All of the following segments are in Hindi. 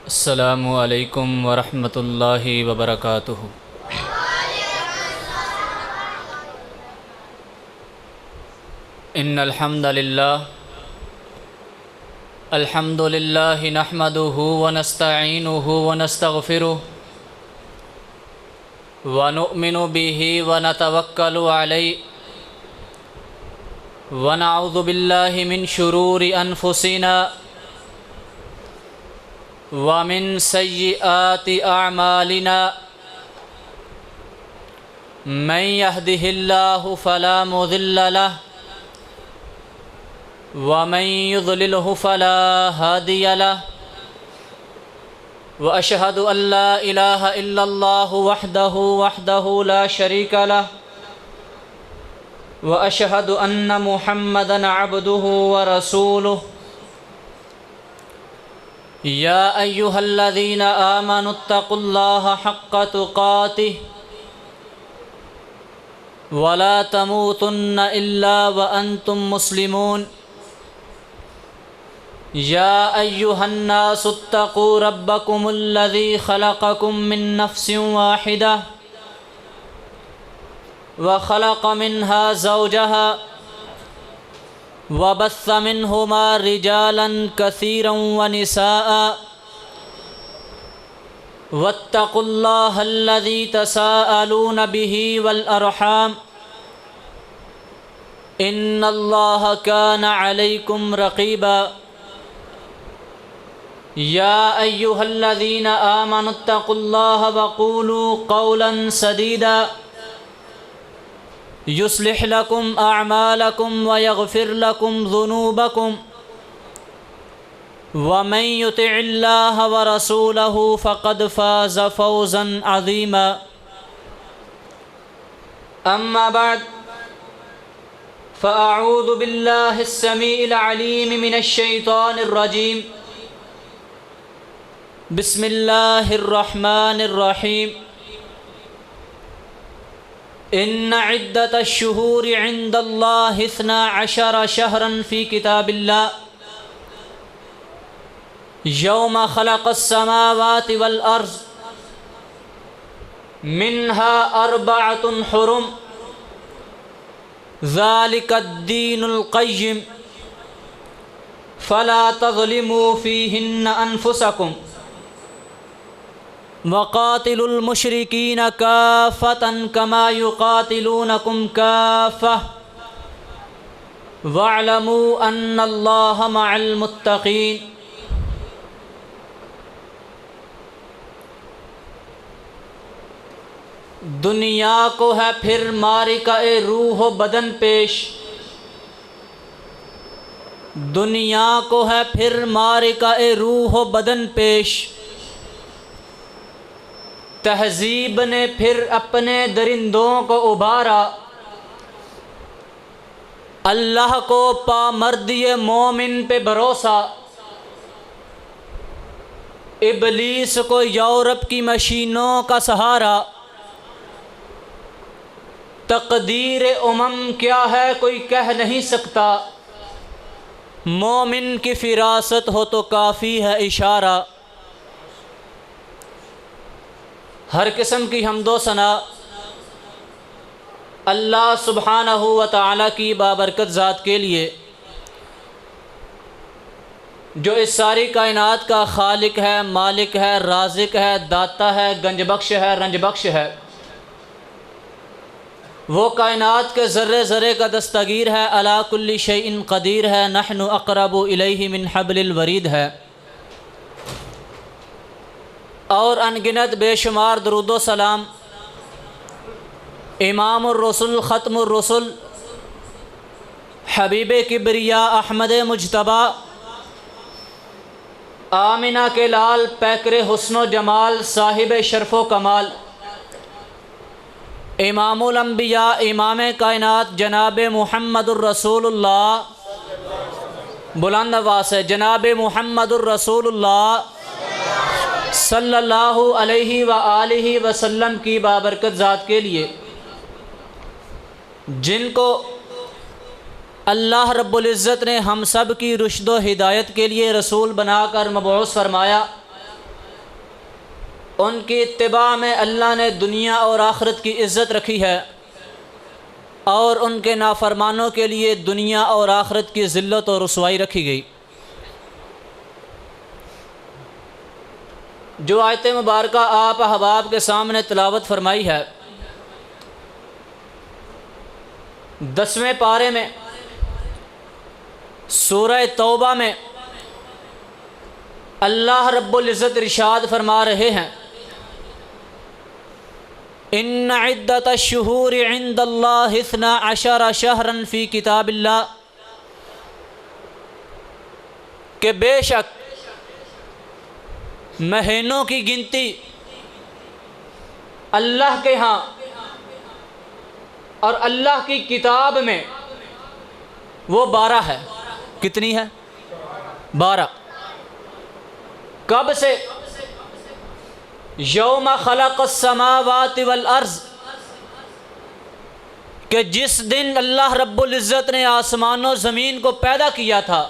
अस्सलामु अलैकुम वरहमतुल्लाहि वबरकातुहु। इन्नल हम्दुलिल्लाहि नहमदुहु व नस्तईनुहु व नस्तगफिरुहु व नुअमिनु बिही व नतवक्कलु अलैहि व नऊज़ु बिल्लाहि मिन शुरूरि अनफुसिना व मिन सय्यिआति अअमालिना मन यहदिहिल्लाहु फला मुज़िल्ल लहु व मन युज़लिलहु फला हादिय लहु व अशहदु अल्ला इलाहा इल्लल्लाहु वहदहु ला शरीक लहु व अशहदु अन्न मुहम्मदन अब्दुहु व रसूलुहु। या अय्युहल्लज़ीना आमनुत्तक़ुल्लाहा हक़्क़ तुक़ातिह वला तमूतुन्न इल्ला व अंतुम मुस्लिमून। या अय्युहन्नासुत्तक़ू रब्बकुमुल्लज़ी ख़लक़कुम मिन नफ़्सिन वाहिदह व ख़लक़ मिन्हा ज़ौजहा व बस्स मिन्हुमा रिजालन कसीरन व निसाअ वत्तक़ुल्लाहल्लज़ी तसाअलून बिही वल अरहाम इन्नल्लाहा काना अलैकुम रक़ीबा। या अय्युहल्लज़ीना आमनुत्तक़ुल्लाहा वक़ूलू क़ौलन सदीदा युस्लिह लकुम अअमालकुम व यग़फ़िर लकुम ज़ुनूबकुम व मन युतिइल्लाह व रसूलहु फ़क़द फ़ाज़ फ़ौज़न अज़ीमा। अम्मा बअद फ़अऊज़ु बिल्लाहिस समीइल अलीम मिनश शैतानिर रजीम। बिस्मिल्लाहिर रहमानिर रहीम। इन्न इद्दतश शुहूरि इंदल्लाहि इस्ना अशर शहरन फ़ी किताबिल्लाह यौम ख़लक़स समावाति वल अर्ज़ मिन्हा अर्बअतुन हुरुम ज़ालिकद्दीनुल क़य्यिम फ़ला तज़लिमू फ़ीहिन्न अनफ़ुसकुम वक़ातिलुल मुशरिकीन काफ़तन कमा युक़ातिलूनकुम काफ़्फ़ह वअलमू अन्नल्लाहा मअल मुत्तक़ीन। दुनिया को है फिर मारिका-ए रूह बदन पेश, दुनिया को है फिर मारिका-ए रूह बदन पेश। तहज़ीब ने फिर अपने दरिंदों को उभारा, अल्लाह को पा मर्दिए मोमिन पे भरोसा। इबलीस को यूरोप की मशीनों का सहारा। तक़दीर उमम क्या है कोई कह नहीं सकता, मोमिन की फ़िरासत हो तो काफ़ी है इशारा। हर किस्म की हम्दो सना अल्लाह सुब्हानहू व तआला की बाबरकत ज़ात के लिए, जो इस सारी कायनात का खालिक है, मालिक है, राज़िक है, दाता है, गंजबख्श है, रंजबख्श है। वो कायनात के ज़र्रे ज़र्रे का दस्तगीर है, अला कुल्ली शैइन क़दीर है, नहनु अक़रबु इलैहि मिन हब्लिल वरीद है। और अनगिनत बेशुमार दरूदो सलाम इमामुर रसूल ख़त्मुर रसूल हबीब किबरिया अहमद मुज्तबा आमिना के लाल पैकरे हुस्नो जमाल साहिब शरफ़ो कमाल इमामुल अंबिया इमाम कायनात जनाब मुहम्मदुर रसूलुल्लाह बुलंद आवाज़ से जनाब मुहम्मदुर रसूलुल्लाह सल्लल्लाहु अलैहि व आलिहि वसल्लम की बाबरकत ज़ात के लिए, जिनको अल्लाह रब्बुल इज़्ज़त ने हम सब की रुश्द व हिदायत के लिए रसूल बनाकर मबऊस फरमाया, उनकी इत्तिबा में अल्लाह ने दुनिया और आखिरत की इज़्ज़त रखी है और उनके नाफरमानों के लिए दुनिया और आखिरत की ज़िल्लत और रुसवाई रखी गई। जो आयत मुबारका आप अहबाब के सामने तिलावत फरमाई है, 10वें पारे में सूरह तौबा में अल्लाह रब्बुल इज़्ज़त इरशाद फरमा रहे हैं, इन्न इद्दत अश-शुहूर इंदल्लाहि इस्ना अशरा शहरन फ़ी किताबिल्लाह, के बेशक महीनों की गिनती अल्लाह के यहाँ और अल्लाह की किताब में वो 12 है। कितनी है? 12। कब से? यौम खलक़स समावाति वल अर्ज़, कि जिस दिन अल्लाह रब्बुल इज़्ज़त ने आसमानों ज़मीन को पैदा किया था,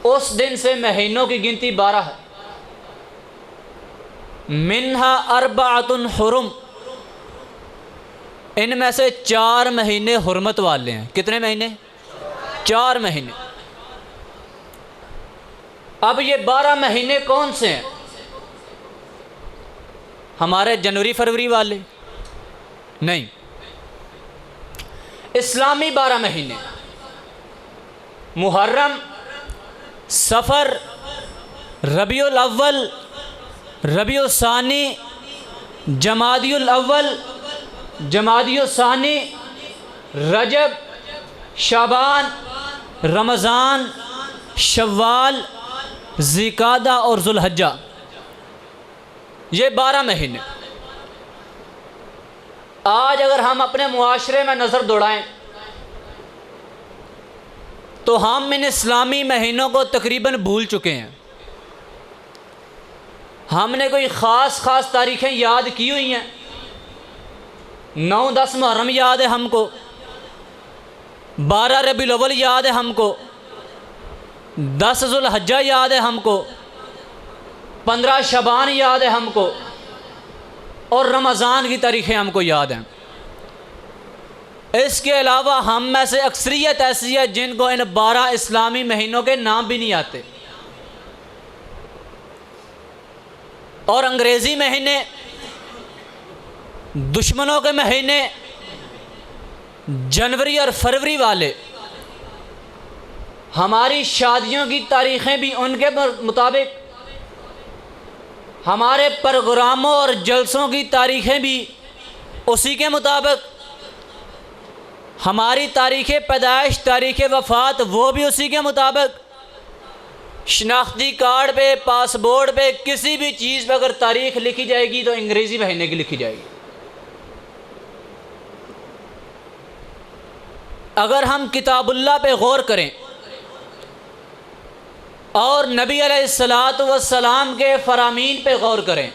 उस दिन से महीनों की गिनती 12 है। मिन्हा अर्बअतुन हुरुम, इनमें से 4 महीने हुर्मत वाले हैं। कितने महीने? 4 महीने। अब ये 12 महीने कौन से हैं? हमारे जनवरी फरवरी वाले नहीं, इस्लामी 12 महीने, मुहर्रम, सफ़र, रबीउल अव्वल, रबीउल सानी, जमादियुल अव्वल, जमादियुल सानी, रजब, शाबान, रमज़ान, शव्वाल, ज़िकादा और ज़ुल्हज्जा, ये 12 महीने। आज अगर हम अपने मुआशरे में नज़र दौड़ाएं तो हम इन इस्लामी महीनों को तकरीबन भूल चुके हैं। हमने कोई ख़ास तारीख़ें याद की हुई हैं। 9-10 मुहर्रम याद है हमको, 12 रबीउल अव्वल याद है हमको, 10 ज़ुल्हज्जा याद है हमको, 15 शबान याद है हमको और रमज़ान की तारीख़ें हमको याद हैं। इसके अलावा हम में से अक्सरियत ऐसी है जिनको इन 12 इस्लामी महीनों के नाम भी नहीं आते। और अंग्रेज़ी महीने, दुश्मनों के महीने, जनवरी और फरवरी वाले, हमारी शादियों की तारीख़ें भी उनके मुताबिक, हमारे प्रोग्रामों और जलसों की तारीख़ें भी उसी के मुताबिक, हमारी तारीख़ पैदाइश, तारीख़ वफ़ात वो भी उसी के मुताबिक। शनाख्ती कार्ड पे, पासपोर्ट पे, किसी भी चीज़ पे अगर तारीख़ लिखी जाएगी तो अंग्रेज़ी महीने की लिखी जाएगी। अगर हम किताबुल्लाह पे गौर करें और नबी अलैहिस्सलातु वस्सलाम के फ़रामीन पे गौर करें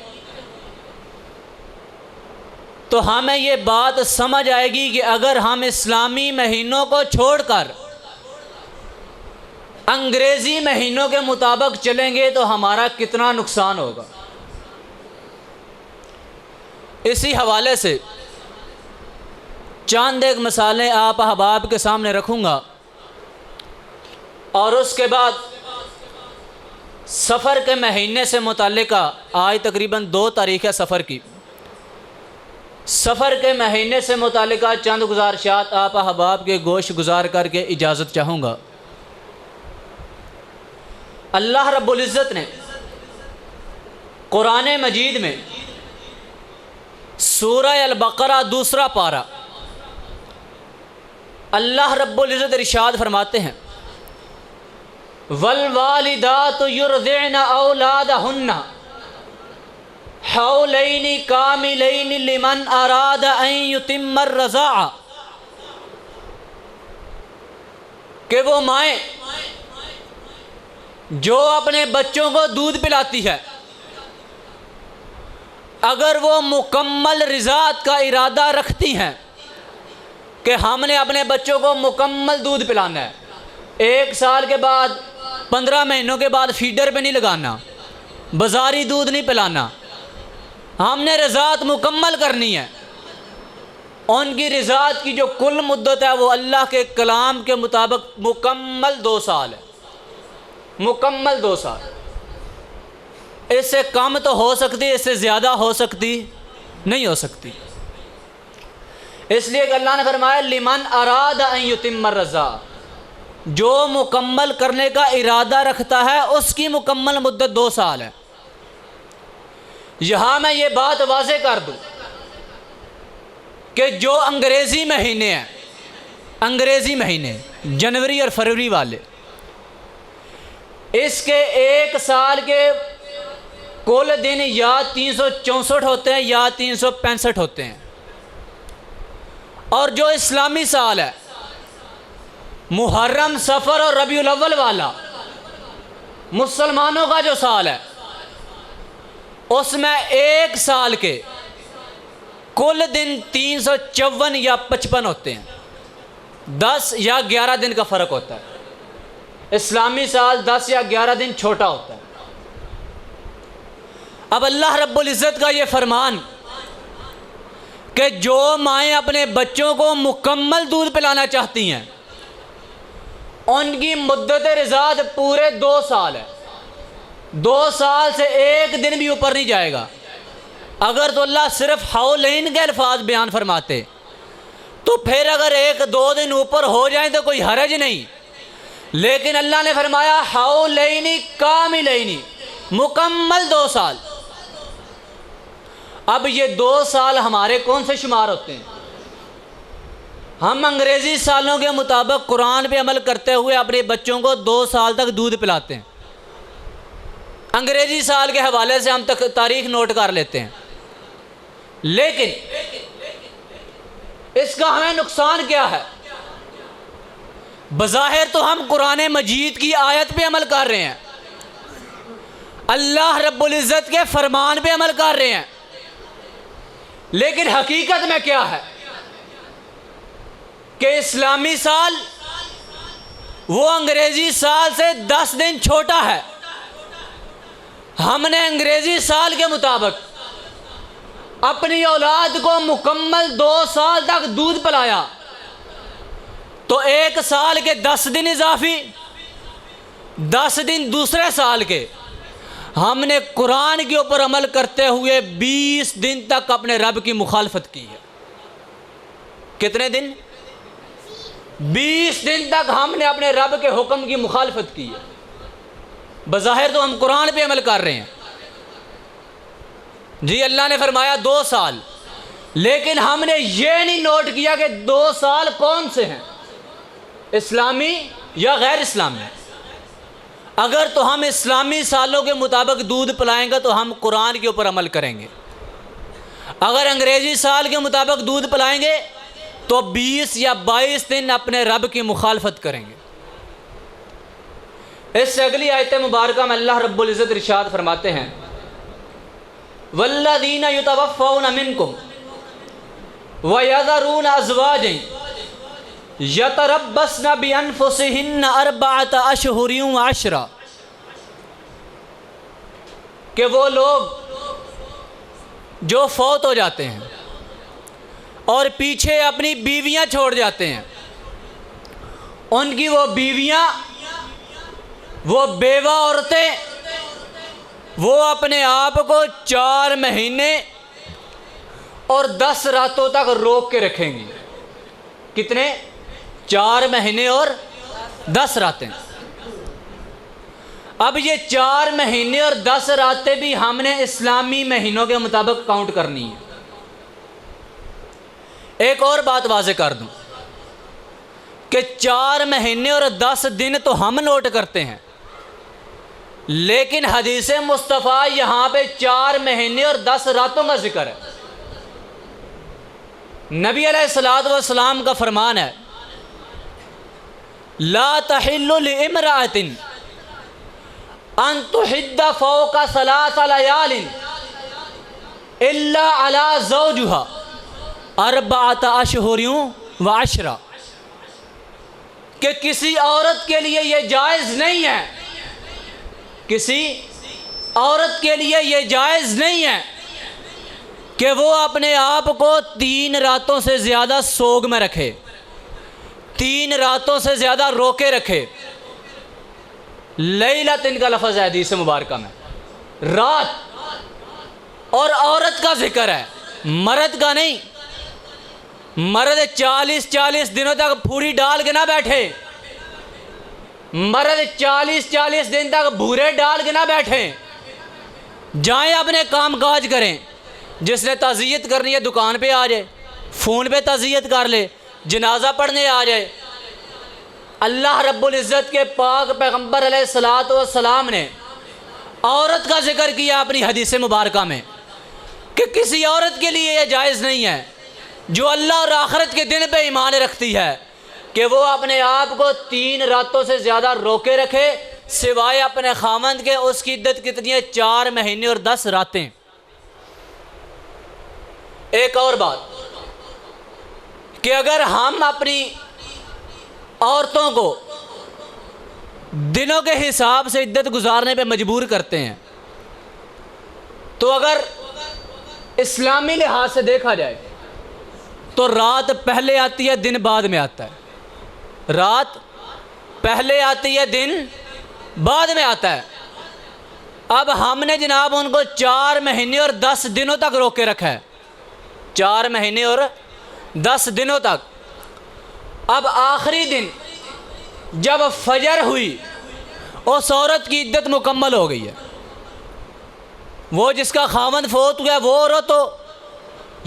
तो हमें ये बात समझ आएगी कि अगर हम इस्लामी महीनों को छोड़कर अंग्रेज़ी महीनों के मुताबिक चलेंगे तो हमारा कितना नुकसान होगा। इसी हवाले से चंद एक मिसालें आप अहबाब के सामने रखूँगा और उसके बाद सफ़र के महीने से मुताल्लिक़ा आज तकरीबन 2 तारीख़ है सफ़र की। सफ़र के महीने से मुताल्लिक़ा चंद गुज़ारिशात आप अहबाब के गोश गुजार करके इजाज़त चाहूँगा। अल्लाह रब्बुल इज़्ज़त ने कुरान मजीद में सूरह अल-बक़रा 2 पारा, अल्लाह रब्बुल इज़्ज़त इरशाद फरमाते हैं, वल वालिदातु युरदिअना औलादहुन्ना हौलैनि कामिलैनि लिमन अरादा अन युतिम्मर रज़ाअ, कि वो माएँ जो अपने बच्चों को दूध पिलाती है, अगर वो मुकम्मल रिज़ात का इरादा रखती हैं कि हमने अपने बच्चों को मुकम्मल दूध पिलाना है, 1 साल के बाद, 15 महीनों के बाद फीडर पे नहीं लगाना, बाज़ारी दूध नहीं पिलाना, हमने रज़ात मुकम्मल करनी है। उनकी रज़ात की जो कुल मुद्दत है वो अल्लाह के कलाम के मुताबिक मुकम्मल 2 साल है, मुकम्मल 2 साल। इससे कम तो हो सकती, इससे ज़्यादा हो सकती नहीं हो सकती। इसलिए कि अल्लाह ने फरमाया लिमन अराद अन युतिम्म रज़ा, जो मुकम्मल करने का इरादा रखता है उसकी मुकम्मल मुद्दत 2 साल है। यहाँ मैं ये बात वाज़े कर दूँ कि जो अंग्रेज़ी महीने हैं, अंग्रेज़ी महीने जनवरी और फरवरी वाले, इसके 1 साल के कुल दिन या 364 होते हैं या 365 होते हैं। और जो इस्लामी साल है मुहर्रम, सफ़र और रबीउल अव्वल वाला, मुसलमानों का जो साल है, उसमें 1 साल के कुल दिन 354 या 55 होते हैं। 10 या 11 दिन का फ़र्क होता है। इस्लामी साल 10 या 11 दिन छोटा होता है। अब अल्लाह रब्बुल इज़्ज़त का ये फरमान कि जो माएँ अपने बच्चों को मुकम्मल दूध पिलाना चाहती हैं उनकी मुद्दत रज़ात पूरे 2 साल है। 2 साल से 1 दिन भी ऊपर नहीं जाएगा। अगर तो अल्लाह सिर्फ हौलैन के अल्फाज बयान फरमाते तो फिर अगर 1-2 दिन ऊपर हो जाए तो कोई हरज नहीं, लेकिन अल्लाह ने फरमाया हौलैनी कामिलैनी, मुकम्मल 2 साल। अब ये 2 साल हमारे कौन से शुमार होते हैं? हम अंग्रेज़ी सालों के मुताबिक कुरान पे अमल करते हुए अपने बच्चों को 2 साल तक दूध पिलाते हैं। अंग्रेज़ी साल के हवाले से हम तक तारीख नोट कर लेते हैं, लेकिन इसका हमें नुकसान क्या है? बज़ाहिर तो हम कुरान मजीद की आयत पे अमल कर रहे हैं, अल्लाह रब्बुल इज़्ज़त के फरमान पे अमल कर रहे हैं, लेकिन हकीकत में क्या है कि इस्लामी साल वो अंग्रेज़ी साल से 10 दिन छोटा है। हमने अंग्रेज़ी साल के मुताबिक अपनी औलाद को मुकम्मल 2 साल तक दूध पिलाया तो 1 साल के 10 दिन इजाफी, 10 दिन दूसरे साल के, हमने कुरान के ऊपर अमल करते हुए 20 दिन तक अपने रब की मुखालफत की है। कितने दिन? 20 दिन तक हमने अपने रब के हुक्म की मुखालफत की है। बज़ाहिर तो हम कुरान पे अमल कर रहे हैं जी, अल्लाह ने फरमाया 2 साल, लेकिन हमने ये नहीं नोट किया कि 2 साल कौन से हैं, इस्लामी या गैर इस्लामी। अगर तो हम इस्लामी सालों के मुताबिक दूध पिलाएंगे तो हम कुरान के ऊपर अमल करेंगे। अगर अंग्रेज़ी साल के मुताबिक दूध पिलाएंगे तो 20 या 22 दिन अपने रब की मुखालफत करेंगे। इससे अगली आयत मुबारक में अल्लाह रब्बुल इज़्ज़त इरशाद फरमाते हैं वल्लज़ीना युतवफ़्फ़ौना मिनकुम व यज़रूना अज़वाजन यतरब्बसना बिअन्फुसिहिन्ना अर्बअता अशहुरिन व अशरा, कि वो लोग जो फौत हो जाते हैं और पीछे अपनी बीवियां छोड़ जाते हैं, उनकी वो बीवियां, वो बेवा औरतें, वो अपने आप को 4 महीने और 10 रातों तक रोक के रखेंगी। कितने? 4 महीने और 10 रातें। अब ये 4 महीने और 10 रातें भी हमने इस्लामी महीनों के मुताबिक काउंट करनी है। एक और बात वाज़े कर दूं कि 4 महीने और 10 दिन तो हम नोट करते हैं, लेकिन हदीस मुस्तफ़ा यहाँ पे 4 महीने और 10 रातों का जिक्र है। नबी अलैहिस्सलातु वस्सलाम का फरमान है ला तहिल्लु लिइम्राअतिन अन तुहिद्दा फौका सलासा लयालिन इल्ला अला ज़ौजुहा अर्बअता अशहुरिन व अशरा, कि किसी औरत के लिए यह जायज़ नहीं है, किसी औरत के लिए यह जायज़ नहीं है कि वो अपने आप को 3 रातों से ज़्यादा सोग में रखे, 3 रातों से ज़्यादा रोके रखे। लैलतिन का लफ्ज़ है हदीस मुबारक में, रात, और औरत का जिक्र है, मर्द का नहीं। मर्द 40-40 दिनों तक फूरी डाल के ना बैठे, मर्द 40-40 दिन तक भूरे डाल के ना बैठे, जाएं अपने काम काज करें। जिसने ताज़ियत करनी है दुकान पे आ जाए, फ़ोन पे ताज़ियत कर ले, जनाजा पढ़ने आ जाए। अल्लाह रब्बुल इज़्ज़त के पाक पैगम्बर अलैहिस्सलातु वस्सलाम ने औरत का जिक्र किया अपनी हदीस मुबारका में कि किसी औरत के लिए यह जायज़ नहीं है जो अल्लाह और आखिरत के दिन पे ईमान रखती है कि वो अपने आप को 3 रातों से ज़्यादा रोके रखे सिवाय अपने खामंद के। उसकी इद्दत कितनी है? 4 महीने और 10 रातें। एक और बात कि अगर हम अपनी औरतों को दिनों के हिसाब से इद्दत गुजारने पे मजबूर करते हैं, तो अगर इस्लामी लिहाज से देखा जाए तो रात पहले आती है, दिन बाद में आता है। रात पहले आती है, दिन बाद में आता है। अब हमने जनाब उनको 4 महीने और 10 दिनों तक रोके रखा है, 4 महीने और 10 दिनों तक। अब आखिरी दिन जब फजर हुई, उस औरत की इद्दत मुकम्मल हो गई है। वो जिसका खामद फोत हुआ वो औरत हो,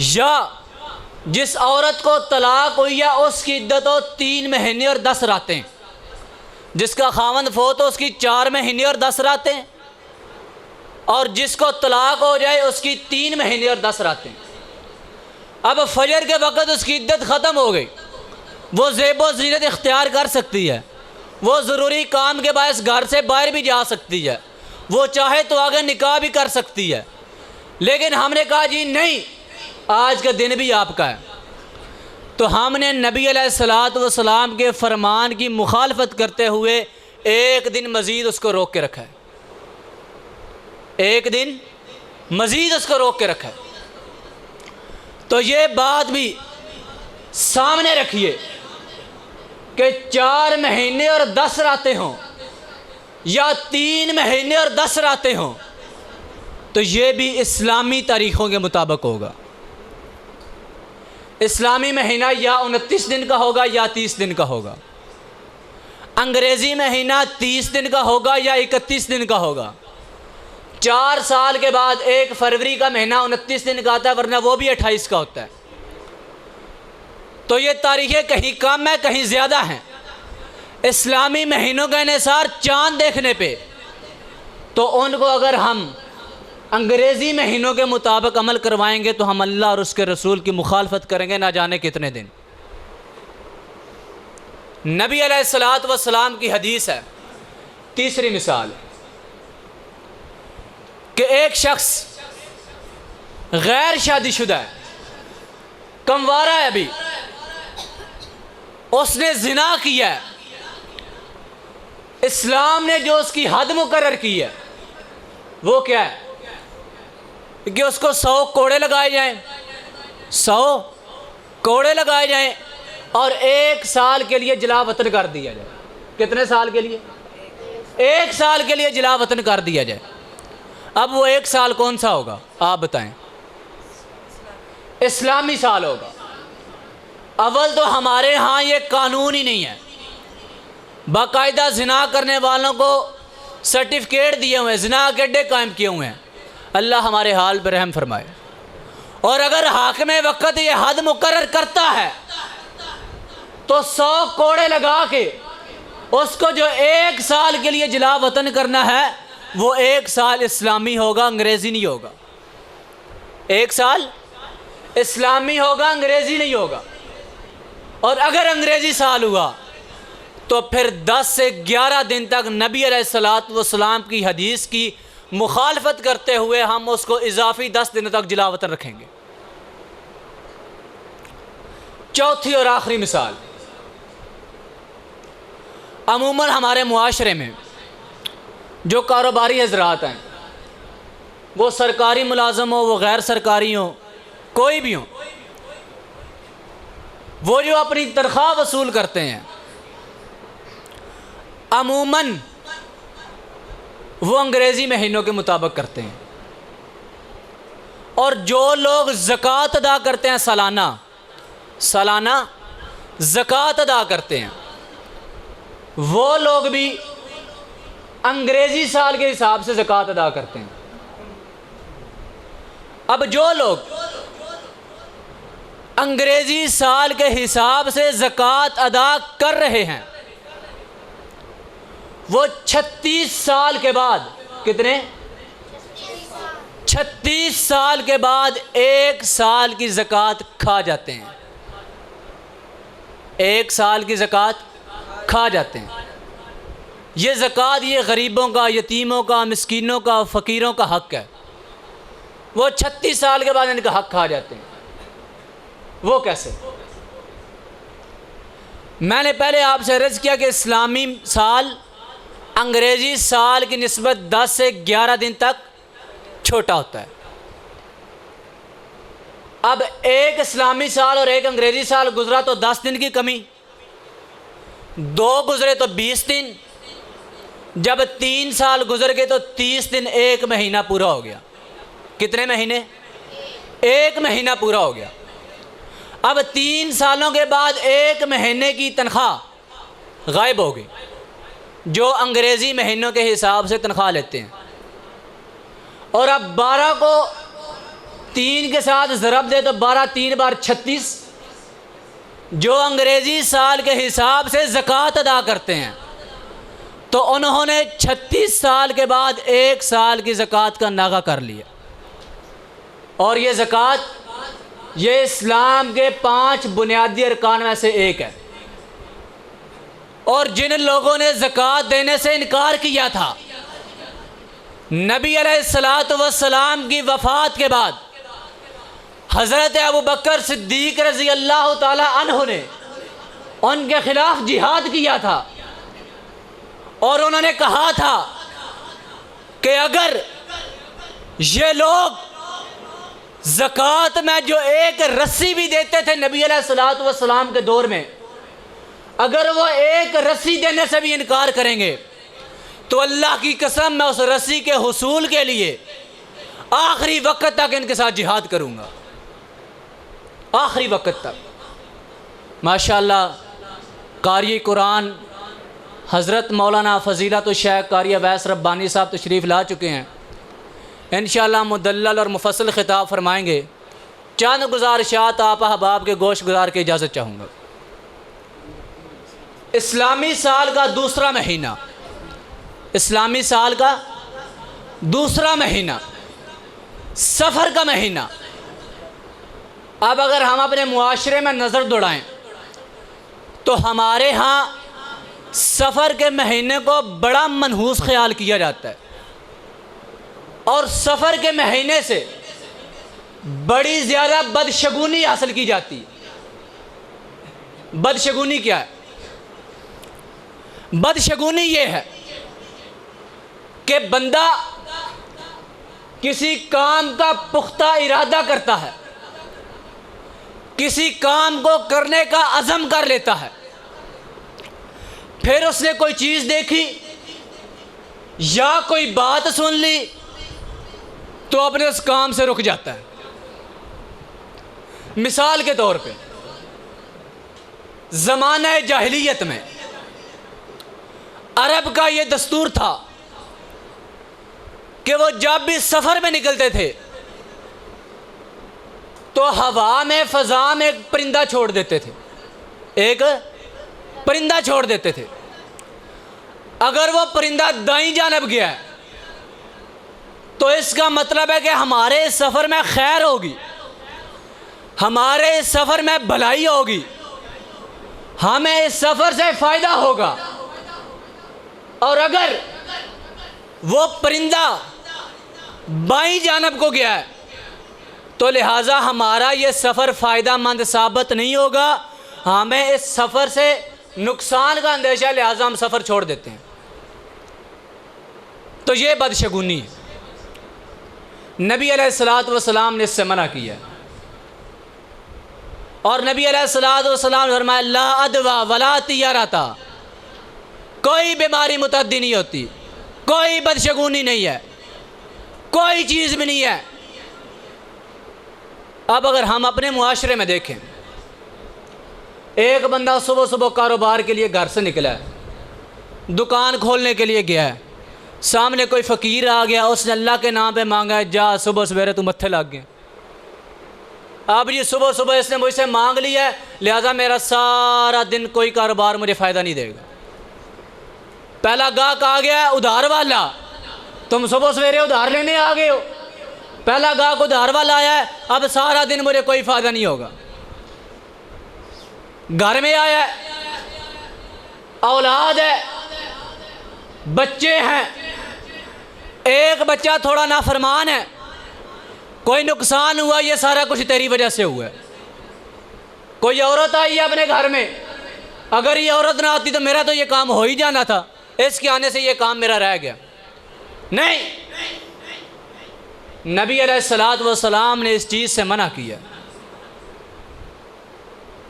या जिस औरत को तलाक हुई है उसकी इद्दत हो 3 महीने और 10 रातें। जिसका खामद फोत हो उसकी 4 महीने और 10 रातें, और जिसको तलाक हो जाए उसकी 3 महीने और 10 रातें। अब फजर के वक़्त उसकी इद्दत ख़त्म हो गई, वो ज़ेबो ज़ीनत इख्तियार कर सकती है, वो ज़रूरी काम के बायस घर से बाहर भी जा सकती है, वो चाहे तो आगे निकाह भी कर सकती है। लेकिन हमने कहा जी नहीं, आज का दिन भी आपका है। तो हमने नबी अलैहिस्सलातु वस्सलाम के फरमान की मुखालफत करते हुए एक दिन मज़ीद उसको रोक के रखा है, एक दिन मज़ीद उसको रोक के रखा है। तो ये बात भी सामने रखिए कि 4 महीने और 10 रातें हों या 3 महीने और 10 रातें हों, तो ये भी इस्लामी तारीख़ों के मुताबिक होगा। इस्लामी महीना या 29 दिन का होगा या 30 दिन का होगा। अंग्रेज़ी महीना 30 दिन का होगा या 31 दिन का होगा। 4 साल के बाद 1 फरवरी का महीना 29 दिन का आता है, वरना वो भी 28 का होता है। तो ये तारीखें कहीं कम है, कहीं ज़्यादा हैं। इस्लामी महीनों का इन्हिसार चाँद देखने पे, तो उनको अगर हम अंग्रेज़ी महीनों के मुताबिक अमल करवाएंगे तो हम अल्लाह और उसके रसूल की मुखालफत करेंगे ना जाने कितने दिन। नबी अलैहिस्सलातु वस्सलाम की हदीस है, तीसरी मिसाल कि एक शख्स गैर शादीशुदा है, कमवारा है, अभी उसने जिना किया है। इस्लाम ने जो उसकी हद मुकर्रर की है वो क्या है कि उसको 100 कोड़े लगाए जाएं, 100 कोड़े लगाए जाएं और 1 साल के लिए जला वतन कर दिया जाए। कितने साल के लिए? 1 साल के लिए जला वतन कर दिया जाए। अब वो 1 साल कौन सा होगा आप बताएं? इस्लामी साल होगा। अव्वल तो हमारे यहाँ ये कानून ही नहीं है, बाकायदा जिना करने वालों को सर्टिफिकेट दिए हुए हैं, जिना के अड्डे कायम किए हुए हैं। अल्लाह हमारे हाल पर रहम फरमाए। और अगर हाकिम वक़्त ये हद मुकर्रर करता है तो 100 कोड़े लगा के उसको जो 1 साल के लिए जला वतन करना है वो 1 साल इस्लामी होगा, अंग्रेज़ी नहीं होगा। 1 साल इस्लामी होगा, अंग्रेज़ी नहीं होगा। और अगर अंग्रेज़ी साल हुआ तो फिर 10 से 11 दिन तक नबी अलैहिस्सलातु वस्सलाम की हदीस की मुखालफत करते हुए हम उसको इजाफी 10 दिनों तक जला वतन रखेंगे। चौथी और आखिरी मिसाल, अमूमन हमारे मुआशरे में जो कारोबारी हजरात हैं, वो सरकारी मुलाजम हो, वो गैर सरकारी हो, कोई भी हो, वो जो अपनी तनख्वाह वसूल करते हैं अमूमन वो अंग्रेज़ी महीनों के मुताबिक करते हैं, और जो लोग ज़कात अदा करते हैं सालाना ज़कात अदा करते हैं, वो लोग भी अंग्रेज़ी साल के हिसाब से ज़कात अदा करते हैं। अब जो लोग अंग्रेज़ी साल के हिसाब से ज़कात अदा कर रहे हैं, वो 36 साल के बाद, कितने, 36 साल के बाद 1 साल की ज़कात खा जाते हैं। 1 साल की ज़कात खा जाते हैं। ये ज़कात ये गरीबों का, यतीमों का, मिस्कीनों का, फ़कीरों का हक़ है। वो 36 साल के बाद इनका हक़ खा जाते हैं। वो कैसे? मैंने पहले आपसे अर्ज़ किया कि इस्लामी साल अंग्रेज़ी साल की निस्बत 10 से 11 दिन तक छोटा होता है। अब एक इस्लामी साल और एक अंग्रेज़ी साल गुजरा तो 10 दिन की कमी, 2 गुजरे तो 20 दिन, जब 3 साल गुजर गए तो 30 दिन, 1 महीना पूरा हो गया। कितने महीने? 1 महीना पूरा हो गया। अब 3 सालों के बाद 1 महीने की तनख्वाह गायब हो गई, जो अंग्रेज़ी महीनों के हिसाब से तनख्वाह लेते हैं। और अब 12 को 3 के साथ ज़रब दे तो 12 3 बार 36, जो अंग्रेज़ी साल के हिसाब से ज़कात अदा करते हैं, तो उन्होंने 36 साल के बाद 1 साल की ज़कात का नागा कर लिया। और ये ज़कात ये इस्लाम के 5 बुनियादी अरकान में से एक है। और जिन लोगों ने ज़कात देने से इनकार किया था, नबी अलैहिस्सलातु वस्सलाम की वफ़ात के बाद हज़रत अबू बकर सिद्दीक़ रज़ी अल्लाह ताला अन्हु ने उनके ख़िलाफ़ जिहाद किया था। और उन्होंने कहा था कि अगर ये लोग ज़कात में जो एक रस्सी भी देते थे नबी अलैहिस्सलातु वस्सलाम के दौर में, अगर वो एक रस्सी देने से भी इनकार करेंगे तो अल्लाह की कसम मैं उस रस्सी के हुसूल के लिए आखिरी वक्त तक इनके साथ जिहाद करूँगा, आखिरी वक्त तक। माशाअल्लाह कारी कुरान हज़रत मौलाना फ़ज़ीलतुश शेख कारी अवैस रब्बानी साहब तशरीफ़ ला चुके हैं। इंशाअल्लाह मुदल्लल और मुफस्सल ख़िताब फरमाएँगे। चंद गुज़ारिशात आप अहबाब के गोश गुजार के इजाज़त चाहूँगा। इस्लामी साल का दूसरा महीना, इस्लामी साल का दूसरा महीना सफ़र का महीना। अब अगर हम अपने मुआशरे में नज़र दौड़ाएं तो हमारे यहाँ सफ़र के महीने को बड़ा मनहूस ख्याल किया जाता है, और सफ़र के महीने से बड़ी ज़्यादा बदशगुनी हासिल की जाती है। बदशगुनी क्या है? बदशगुनी ये है कि बंदा किसी काम का पुख्ता इरादा करता है, किसी काम को करने का अज़म कर लेता है, फिर उसने कोई चीज़ देखी या कोई बात सुन ली तो अपने उस काम से रुक जाता है। मिसाल के तौर पे ज़माना जाहिलियत में अरब का ये दस्तूर था कि वो जब भी सफ़र में निकलते थे तो हवा में, फ़ज़ा में एक परिंदा छोड़ देते थे, एक परिंदा छोड़ देते थे। अगर वो परिंदा दाईं जानब गया है तो इसका मतलब है कि हमारे इस सफ़र में खैर होगी, हमारे इस सफ़र में भलाई होगी, हमें इस सफ़र से फ़ायदा होगा। और अगर वो परिंदा बाईं जानब को गया है तो लिहाजा हमारा ये सफ़र फ़ायदा मंद साबित नहीं होगा, हमें इस सफ़र से नुकसान का अंदेशा, लिहाजा हम सफ़र छोड़ देते हैं। तो ये बदशगुनी है। नबी अलैहिस्सलातु वस्सलाम ने इससे मना किया। और नबी अलैहिस्सलाम ने फरमाया ला अदवा वला तियारता, कोई बीमारी मुतअद्दी नहीं होती, कोई बदशगुनी नहीं है, कोई चीज़ भी नहीं है। अब अगर हम अपने मुआशरे में देखें, एक बंदा सुबह सुबह कारोबार के लिए घर से निकला है, दुकान खोलने के लिए गया है, सामने कोई फ़कीर आ गया, उसने अल्लाह के नाम पे मांगा है, जा सुबह सवेरे तू मत्थे लग गए। अब ये सुबह सुबह इसने मुझसे मांग लिया है, लिहाजा मेरा सारा दिन कोई कारोबार मुझे फ़ायदा नहीं देगा। पहला गाहक आ गया उधार वाला, तुम सुबह सवेरे उधार लेने आ गए हो, पहला गाहक उधार वाला आया है, अब सारा दिन मुझे कोई फ़ायदा नहीं होगा। घर में आया है, औलाद है, बच्चे हैं, एक बच्चा थोड़ा नाफरमान है, कोई नुकसान हुआ, ये सारा कुछ तेरी वजह से हुआ है। कोई औरत आई है अपने घर में, अगर ये औरत ना आती तो मेरा तो ये काम हो ही जाना था, इसके आने से ये काम मेरा रह गया। नहीं, नबी अलैहिस्सलातु वस्सलाम ने इस चीज़ से मना किया।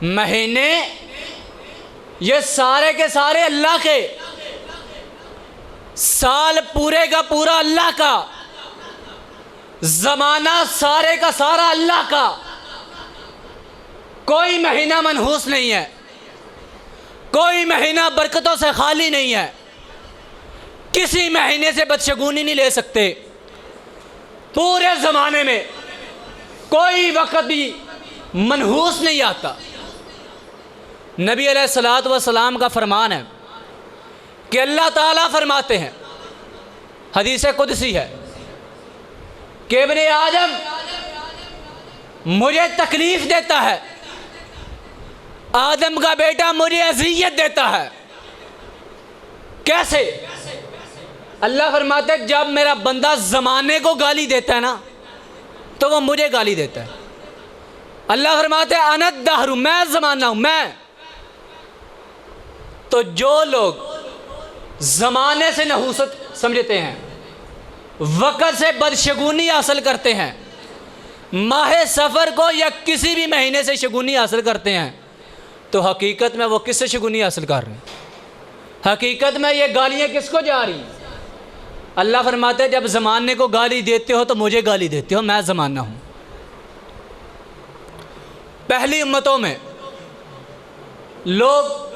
महीने ये सारे के सारे अल्लाह के, साल पूरे का पूरा अल्लाह का, ज़माना सारे का सारा अल्लाह का, कोई महीना मनहूस नहीं है, कोई महीना बरकतों से खाली नहीं है, किसी महीने से बदशगुनी नहीं ले सकते। पूरे ज़माने में कोई वक्त भी मनहूस नहीं आता। नबी अलैहिस्सलातु वस्सलाम का फरमान है कि अल्लाह ताला फरमाते हैं, हदीस कुदसी है कि इब्ने आदम मुझे तकलीफ़ देता है, आदम का बेटा मुझे अज़ियत देता है। कैसे? अल्लाह फरमाते हैं जब मेरा बंदा ज़माने को गाली देता है ना, तो वो मुझे गाली देता है। अल्लाह फरमाते हैं अनद दहरु, मैं ज़माना हूँ, मैं। तो जो लोग ज़माने से नहूसत समझते हैं, वक़्त से बदशगुनी हासिल करते हैं, माह सफ़र को या किसी भी महीने से शगुनी हासिल करते हैं, तो हकीकत में वो किससे शगुनी हासिल कर रहे हैं? हकीकत में ये गालियाँ किसको जा रही हैं? अल्लाह फरमाते हैं जब ज़माने को गाली देते हो तो मुझे गाली देते हो, मैं ज़माना हूँ। पहली उम्मतों में लोग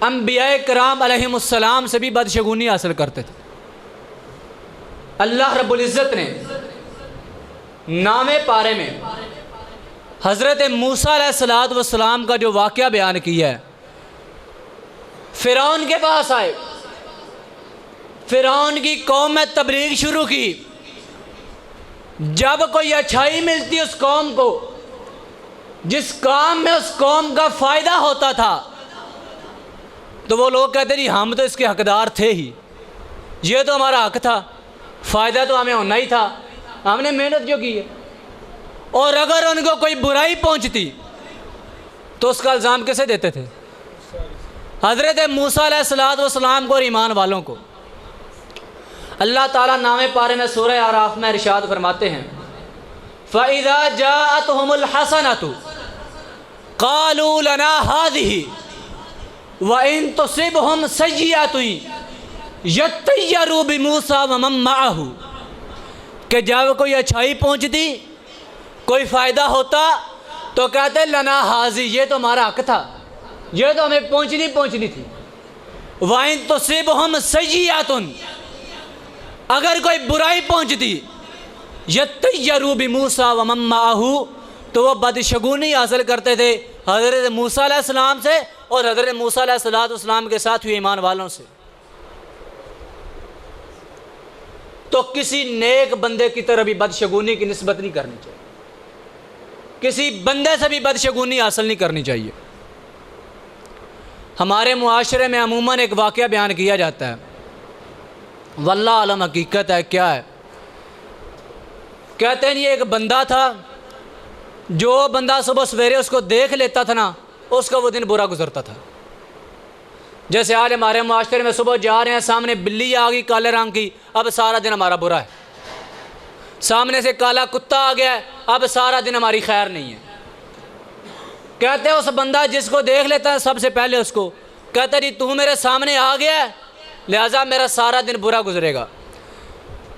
अंबिया कराम अलैहिमुस्सलाम से भी बदशगुनी हासिल करते थे। अल्लाह रब्बुल इज़्ज़त ने नामे पारे में हज़रत मूसा अलैहिस्सलातु वस्सलाम का जो वाक़या बयान किया है, फ़िरौन के पास आए, फ़िरौन की कौम में तबलीग शुरू की। जब कोई अच्छाई मिलती उस कौम को, जिस काम में उस कौम का फ़ायदा होता था, तो वो लोग कहते जी हम तो इसके हकदार थे ही, ये तो हमारा हक था, फ़ायदा तो हमें होना ही था, हमने मेहनत जो की है। और अगर उनको कोई बुराई पहुंचती तो उसका इल्ज़ाम कैसे देते थे? हज़रत मूसा अलैहिस्सलातु वस्सलाम को और ईमान वालों को। अल्लाह ताला नामे पारे में सूरह आराफ में इरशाद फरमाते हैं, फ़इज़ा जाअतहुमुल हसनतु क़ालू लना हाज़िही व इन तुसिबहुम सय्यअतुन यत्तय्यरू बिमूसा व मम मअहू, कि जब कोई अच्छाई पहुँचती, कोई फ़ायदा होता, तो कहते लना हाज़ी, ये तो हमारा हक था, ये तो हमें पहुँचनी थी। व इन तुसिबहुम सय्यअतुन, अगर कोई बुराई पहुँचती, यत्तय्यरू बिमूसा व मम मअहू, तो वह बदशगुनी हासिल करते थे हज़रत मूसा अलैहिस्सलाम से और हज़रत मूसा अलैहिस्सलाम के साथ हुए ईमान वालों से। तो किसी नेक बंदे की तरह भी बदशगुनी की निस्बत नहीं करनी चाहिए, किसी बंदे से भी बदशगुनी हासिल नहीं करनी चाहिए। हमारे मुआशरे में अमूमन एक वाक़या बयान किया जाता है, वल्लाह आलम हकीकत है क्या है। कहते हैं ये एक बंदा था, जो बंदा सुबह सवेरे उसको देख लेता था ना, उसका वो दिन बुरा गुजरता था। जैसे आज हमारे मुआशरे में सुबह जा रहे हैं, सामने बिल्ली आ गई काले रंग की, अब सारा दिन हमारा बुरा है। सामने से काला कुत्ता आ गया, अब सारा दिन हमारी खैर नहीं है। कहते हैं उस बंदा जिसको देख लेता है सबसे पहले उसको कहता नहीं तू मेरे सामने आ गया है, लिहाजा मेरा सारा दिन बुरा गुजरेगा।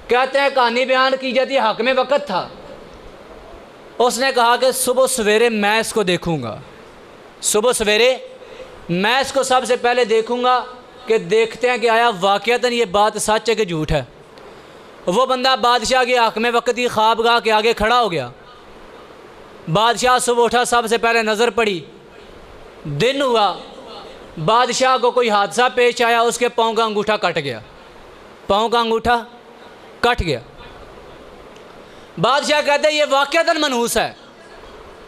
कहते हैं कहानी बयान की जाती है, हक में वक़्त था, उसने कहा कि सुबह सवेरे मैं इसको देखूँगा, सुबह सवेरे मैं इसको सबसे पहले देखूँगा कि देखते हैं कि आया वाक़यातन ये बात सच है कि झूठ है। वो बंदा बादशाह के हक में वक़्त की ख्वाबगाह के आगे खड़ा हो गया। बादशाह सुबह उठा, सबसे पहले नज़र पड़ी, दिन हुआ, बादशाह को कोई हादसा पेश आया, उसके पाँव का अंगूठा कट गया, पाँव का अंगूठा कट गया। बादशाह कहते हैं ये वाक़यातन मनहूस है,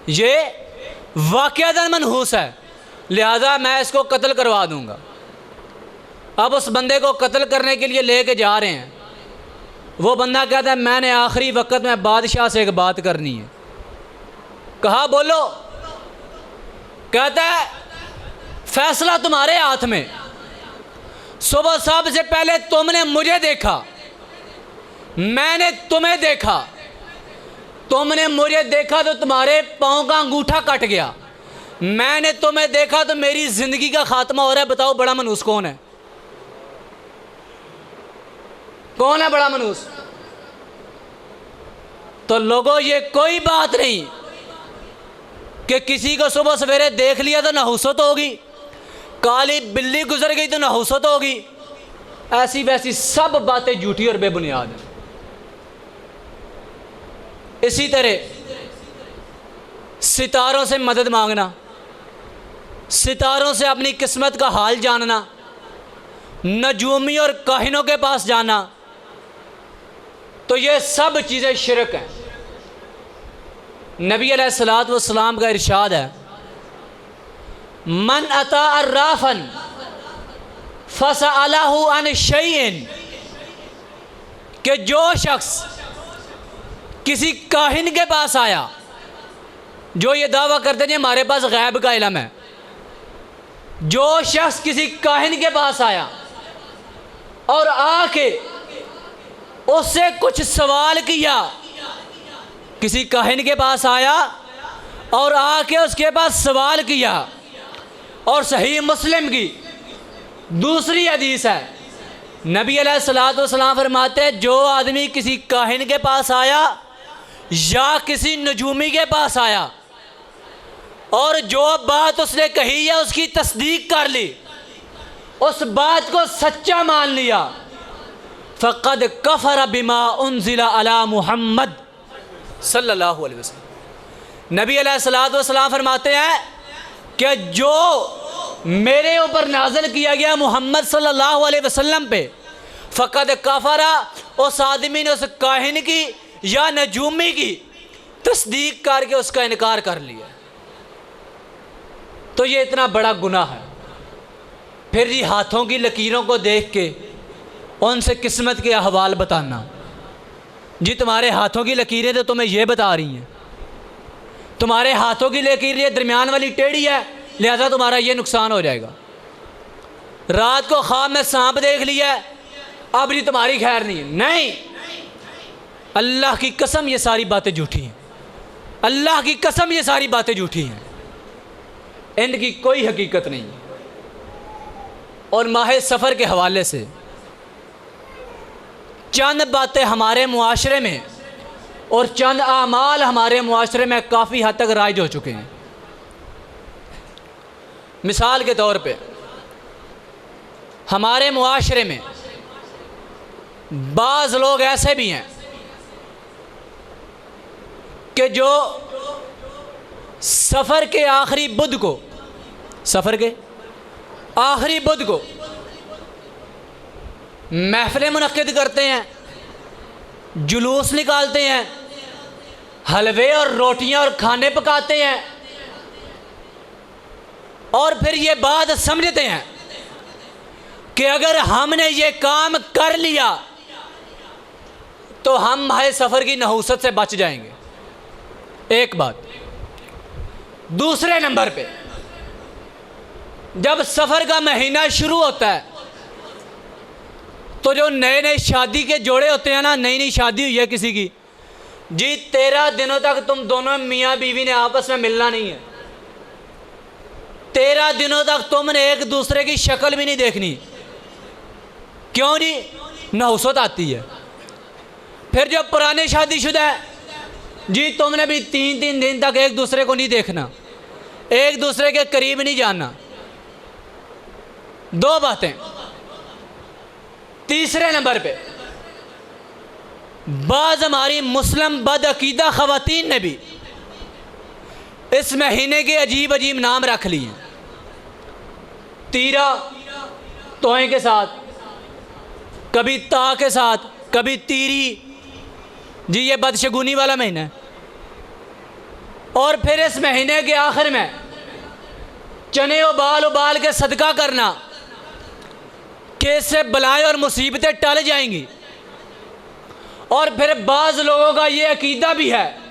ये वाक़यातन मनहूस है, लिहाजा मैं इसको कत्ल करवा दूंगा। अब उस बंदे को कत्ल करने के लिए लेके जा रहे हैं। वो बंदा कहता है मैंने आखिरी वक्त में बादशाह से एक बात करनी है। कहा बोलो। कहता है फैसला तुम्हारे हाथ में। सुबह सबसे पहले तुमने मुझे देखा, मैंने तुम्हें देखा, तुमने मुझे देखा तो तुम्हारे पाँव का अंगूठा कट गया, मैंने तुम्हें देखा तो मेरी ज़िंदगी का खात्मा हो रहा है। बताओ बड़ा मनहूस कौन है? कौन है बड़ा मनहूस? तो लोगों ये कोई बात नहीं कि किसी को सुबह सवेरे देख लिया तो नहुसत होगी, काली बिल्ली गुजर गई तो नहुसत होगी, ऐसी वैसी सब बातें झूठी और बेबुनियाद हैं। इसी तरह सितारों से मदद मांगना, सितारों से अपनी किस्मत का हाल जानना, नजूमी और काहिनों के पास जाना, तो ये सब चीज़ें शिरक हैं। नबी अलैहिस्सलातु वस्सलाम का इरशाद है, मन अता अर्राफन फसअलहु अन शैइन, कि जो शख्स किसी काहिन के पास आया, जो ये दावा करते हैं हमारे पास गैब का इल्म है, जो शख्स किसी काहिन के पास आया और आके उससे कुछ सवाल किया, किसी काहिन के पास आया और आके उसके पास सवाल किया, और सही मुस्लिम की दूसरी हदीस है, नबी अलैहिस्सलातु वस्सलाम फरमाते हैं जो आदमी किसी काहिन के पास आया या किसी नजूमी के पास आया और जो बात उसने कही है उसकी तस्दीक कर ली, उस बात को सच्चा मान लिया, फ़क़द कफ़र बिमा उन्ज़िला अला मुहम्मद सल्लल्लाहु अलैहि वसल्लम। नबी अलैहिस्सलातु वस्सलाम फरमाते हैं कि जो मेरे ऊपर नाज़िल किया गया मोहम्मद सल्लल्लाहु अलैहि वसल्लम पे, फ़क़द कफ़रा, उस आदमी ने उस काहिन की या नजूमी की तस्दीक करके उसका इनकार कर लिया, तो ये इतना बड़ा गुनाह है। फिर ये हाथों की लकीरों को देख के उनसे किस्मत के अहवाल बताना, जी तुम्हारे हाथों की लकीरें तो तुम्हें ये बता रही हैं, तुम्हारे हाथों की लकीर ये दरमियान वाली टेढ़ी है, लिहाजा तुम्हारा ये नुकसान हो जाएगा। रात को ख्वाब में सांप देख लिया, अब जी तुम्हारी खैर नहीं है। नहीं, अल्लाह की कसम ये सारी बातें झूठी हैं, अल्लाह की कसम ये सारी बातें झूठी हैं, इनकी कोई हकीकत नहीं है। और माह सफ़र के हवाले से चंद बातें हमारे मुआशरे में और चंद आमाल हमारे मुआशरे में काफ़ी हद तक राइज हो चुके हैं। मिसाल के तौर पे हमारे मुआशरे में बाज़ लोग ऐसे भी हैं कि जो सफ़र के आखिरी बुध को, सफ़र के आखिरी बुध को महफ़िलें मुनक्किद करते हैं, जुलूस निकालते हैं, हलवे और रोटियां और खाने पकाते हैं, और फिर ये बात समझते हैं कि अगर हमने ये काम कर लिया तो हम माह सफ़र की नहूसत से बच जाएंगे। एक बात। दूसरे नंबर पे जब सफ़र का महीना शुरू होता है तो जो नए नए शादी के जोड़े होते हैं ना, नई नई शादी हुई है किसी की, जी 13 दिनों तक तुम दोनों मियाँ बीवी ने आपस में मिलना नहीं है, 13 दिनों तक तुमने एक दूसरे की शक्ल भी नहीं देखनी। क्यों नहीं? नहुसत आती है। फिर जो पुराने शादीशुदा है जी, तुमने भी 3-3 दिन तक एक दूसरे को नहीं देखना, एक दूसरे के करीब नहीं जाना। 2 बातें। तीसरे नंबर पे बाज़ हमारी मुस्लिम बदअकीदा ख़वातीन ने भी इस महीने के अजीब अजीब नाम रख लिए। तीरा तोए के साथ, कभी ता के साथ, कभी तीरी जी, ये बदशगुनी वाला महीना है। और फिर इस महीने के आखिर में चने उबाल के सदका करना कि इससे बलाएं और मुसीबतें टल जाएंगी। और फिर बाज़ लोगों का ये अकीदा भी है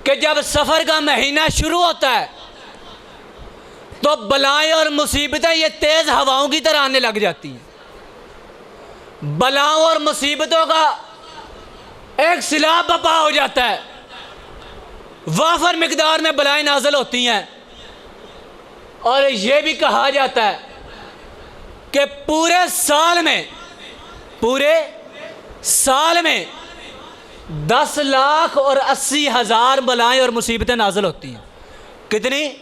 कि जब सफ़र का महीना शुरू होता है तो बलाएं और मुसीबतें ये तेज़ हवाओं की तरह आने लग जाती हैं। बलाओं और मुसीबतों का एक सिला बपा हो जाता है, वाफर मिकदार में बलाएं नाज़िल होती हैं। और ये भी कहा जाता है कि पूरे साल में 10,80,000 बलाएं और मुसीबतें नाज़िल होती हैं। कितनी?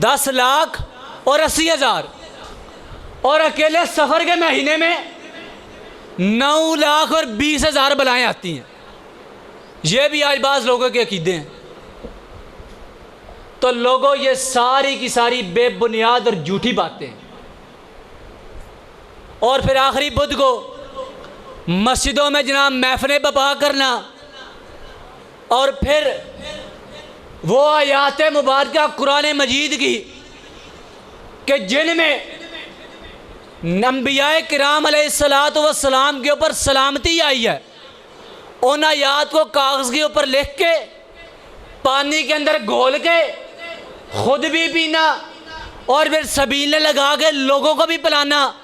10,80,000। और अकेले सफ़र के महीने में 9,20,000 बलाएं आती हैं। ये भी आज बाज़ लोगों के अकीदे हैं। तो लोगों, ये सारी की सारी बेबुनियाद और झूठी बातें हैं। और फिर आखिरी बुध को मस्जिदों में जनाब महफिलें बपा करना, और फिर वो आयात मुबारका कुरान मजीद की कि जिनमें अंबियाए किराम अलैहिस्सलातु वस्सलाम के ऊपर सलामती आई है, उन आयात को कागज़ के ऊपर लिख के पानी के अंदर घोल के खुद भी पीना और फिर सबीलें लगा के लोगों को भी पिलाना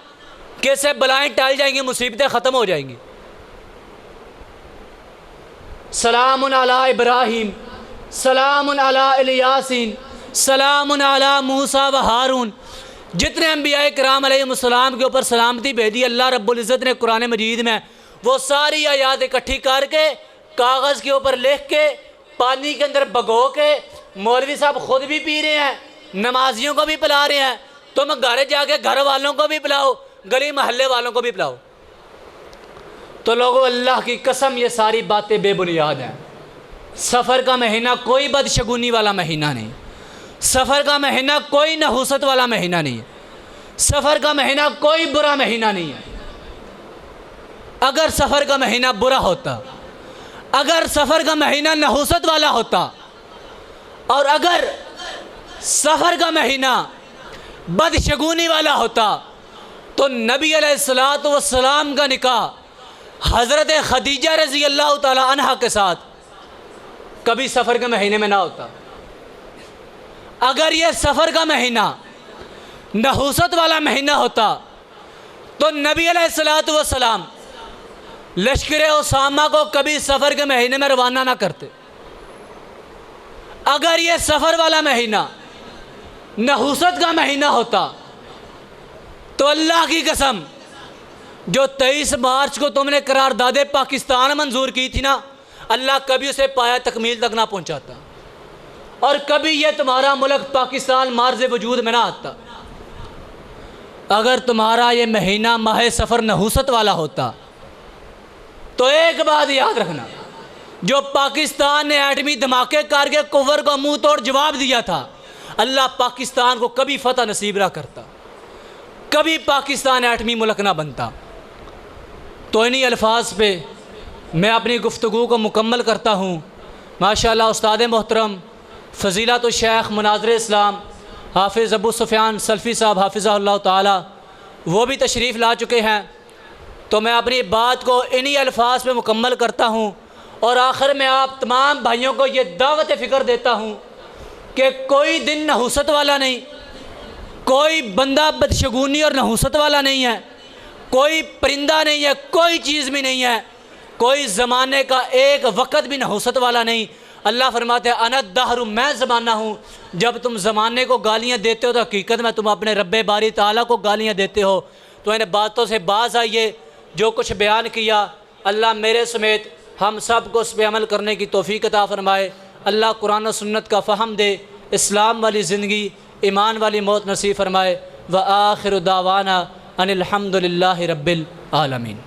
कि इससे बलाएं टल जाएंगी, मुसीबतें ख़त्म हो जाएंगी। सलामुन अला इब्राहीम, सलामुन अला इलियासीन, सलामुन अला मूसा व हारून। जितने अंबियाए किराम अलैहिस्सलाम के ऊपर सलामती भेजी अल्लाह रब्बुल इज़्ज़त ने कुरान मजीद में, वो सारी आयात इकट्ठी करके कागज़ के ऊपर लिख के पानी के अंदर भगो के मौलवी साहब खुद भी पी रहे हैं, नमाजियों को भी पिला रहे हैं। तुम घर जाके घर वालों को भी पिलाओ, गली महल्ले वालों को भी पिलाओ। तो लोगों, अल्लाह की कसम, ये सारी बातें बेबुनियाद हैं। सफ़र का महीना कोई बदशगुनी वाला महीना नहीं, सफ़र का महीना कोई नहुसत वाला महीना नहीं है, सफ़र का महीना कोई बुरा महीना नहीं है। अगर सफ़र का महीना बुरा होता, अगर सफ़र का महीना नहुसत वाला होता, और अगर सफ़र का महीना बदशगुनी वाला होता, तो नबी अलैहिस्सलातु वस्सलाम का निकाह हज़रत खदीजा रज़ी अल्लाह ताला अन्हा के साथ कभी सफ़र के महीने में ना होता। अगर ये सफ़र का महीना नहुसत वाला महीना होता तो नबी अलैहिस्सलातु वस्सलाम लश्कर उसामा को कभी सफ़र के महीने में रवाना ना करते। अगर ये सफ़र वाला महीना नहुसत का महीना होता तो अल्लाह की कसम, जो 23 मार्च को तुमने करारदादे पाकिस्तान मंजूर की थी ना, अल्लाह कभी उसे पाया तकमील तक ना पहुंचाता, और कभी ये तुम्हारा मुल्क पाकिस्तान मार्ज़ वजूद में ना आता। अगर तुम्हारा ये महीना माह सफ़र नहुसत वाला होता तो एक बात याद रखना, जो पाकिस्तान ने एटमी धमाके करके कुफर को मुंह तोड़ जवाब दिया था, अल्लाह पाकिस्तान को कभी फ़तह नसीब ना करता, कभी पाकिस्तान एटमी मुल्क ना बनता। तो इन्हीं अल्फाज पे मैं अपनी गुफ्तगू को मुकम्मल करता हूँ। माशाअल्लाह उस्ताद मोहतरम फ़ज़ीलत शेख मुनाज़िर इस्लाम हाफिज़ अबू सुफ़ियान सल्फ़ी साहब हाफिज़हुल्लाह ताला वो भी तशरीफ़ ला चुके हैं। तो मैं अपनी बात को इन्हीं अल्फाज पे मुकम्मल करता हूँ, और आखिर में आप तमाम भाइयों को ये दावत फ़िक्र देता हूँ कि कोई दिन नहुसत वाला नहीं, कोई बंदा बदशगुनी और नहुसत वाला नहीं है, कोई परिंदा नहीं है, कोई चीज़ भी नहीं है, कोई ज़माने का एक वक़्त भी नहुसत वाला नहीं। अल्लाह फरमाते हैं अनद दहरु, मैं ज़माना हूँ। जब तुम ज़माने को गालियाँ देते हो तो हकीकत में तुम अपने रब्बे बारी ताला को गालियाँ देते हो। तो इन बातों से बाज आइए। जो कुछ बयान किया अल्लाह मेरे समेत हम सब को उस पर अमल करने की तौफीक अता फ़रमाए। अल्लाह कुरान और सुन्नत का फ़हम दे, इस्लाम वाली ज़िंदगी ईमान वाली मौत नसीब फ़रमाए। व आखिर दावाना अनिल हम्दुलिल्लाहि रब्बिल आलमीन।